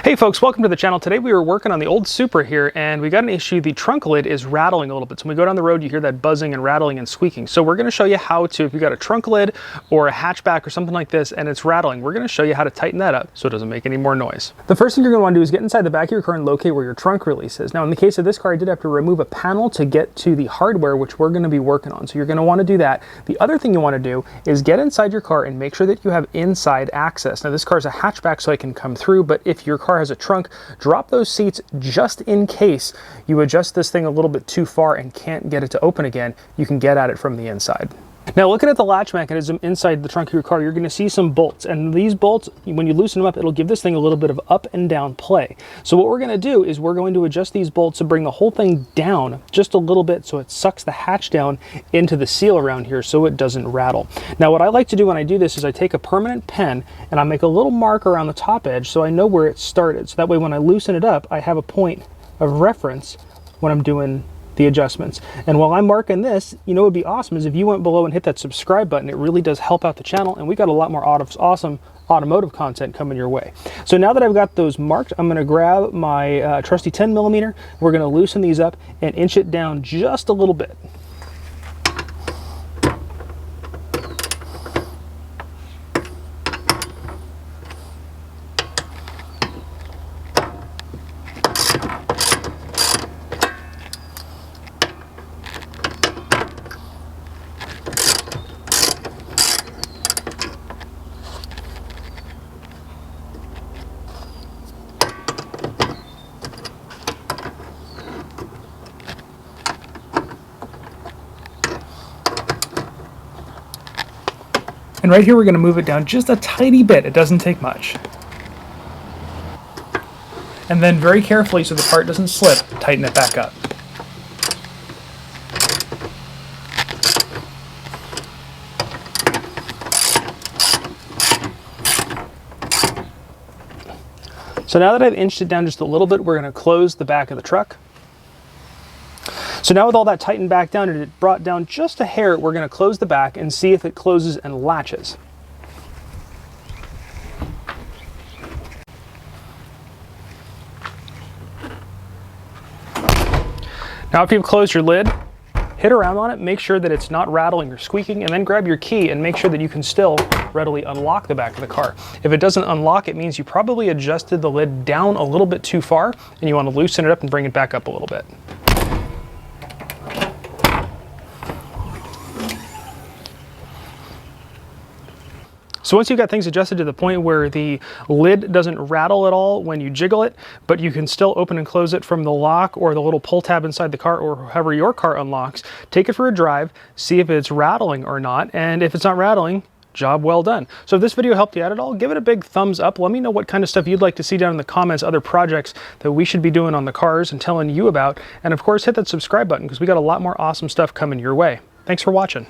Hey folks, welcome to the channel. Today we were working on the old Supra here and we got an issue. The trunk lid is rattling a little bit. So when we go down the road, you hear that buzzing and rattling and squeaking. So we're going to show you how to, if you've got a trunk lid or a hatchback or something like this and it's rattling, we're going to show you how to tighten that up so it doesn't make any more noise. The first thing you're going to want to do is get inside the back of your car and locate where your trunk release is. Now in the case of this car, I did have to remove a panel to get to the hardware, which we're going to be working on. So you're going to want to do that. The other thing you want to do is get inside your car and make sure that you have inside access. Now this car is a hatchback so I can come through, but if your car has a trunk, drop those seats just in case you adjust this thing a little bit too far and can't get it to open again. You can get at it from the inside. Now looking at the latch mechanism inside the trunk of your car, you're going to see some bolts, and these bolts, when you loosen them up, it'll give this thing a little bit of up and down play. So what we're going to do is we're going to adjust these bolts to bring the whole thing down just a little bit so it sucks the hatch down into the seal around here so it doesn't rattle. Now what I like to do when I do this is I take a permanent pen and I make a little mark around the top edge so I know where it started. So that way when I loosen it up, I have a point of reference when I'm doing the adjustments. And while I'm marking this, you know, it would be awesome is if you went below and hit that subscribe button. It really does help out the channel, and we got a lot more awesome automotive content coming your way. So now that I've got those marked, I'm going to grab my trusty 10mm. We're going to loosen these up and inch it down just a little bit. And right here, we're going to move it down just a tiny bit. It doesn't take much. And then very carefully, so the part doesn't slip, tighten it back up. So now that I've inched it down just a little bit, we're going to close the back of the truck. So now with all that tightened back down and it brought down just a hair, we're going to close the back and see if it closes and latches. Now after you've closed your lid, hit around on it, make sure that it's not rattling or squeaking, and then grab your key and make sure that you can still readily unlock the back of the car. If it doesn't unlock, it means you probably adjusted the lid down a little bit too far and you want to loosen it up and bring it back up a little bit. So once you've got things adjusted to the point where the lid doesn't rattle at all when you jiggle it, but you can still open and close it from the lock or the little pull tab inside the car or however your car unlocks, take it for a drive, see if it's rattling or not, and if it's not rattling, job well done. So if this video helped you out at all, give it a big thumbs up. Let me know what kind of stuff you'd like to see down in the comments, other projects that we should be doing on the cars and telling you about, and of course hit that subscribe button because we got a lot more awesome stuff coming your way. Thanks for watching.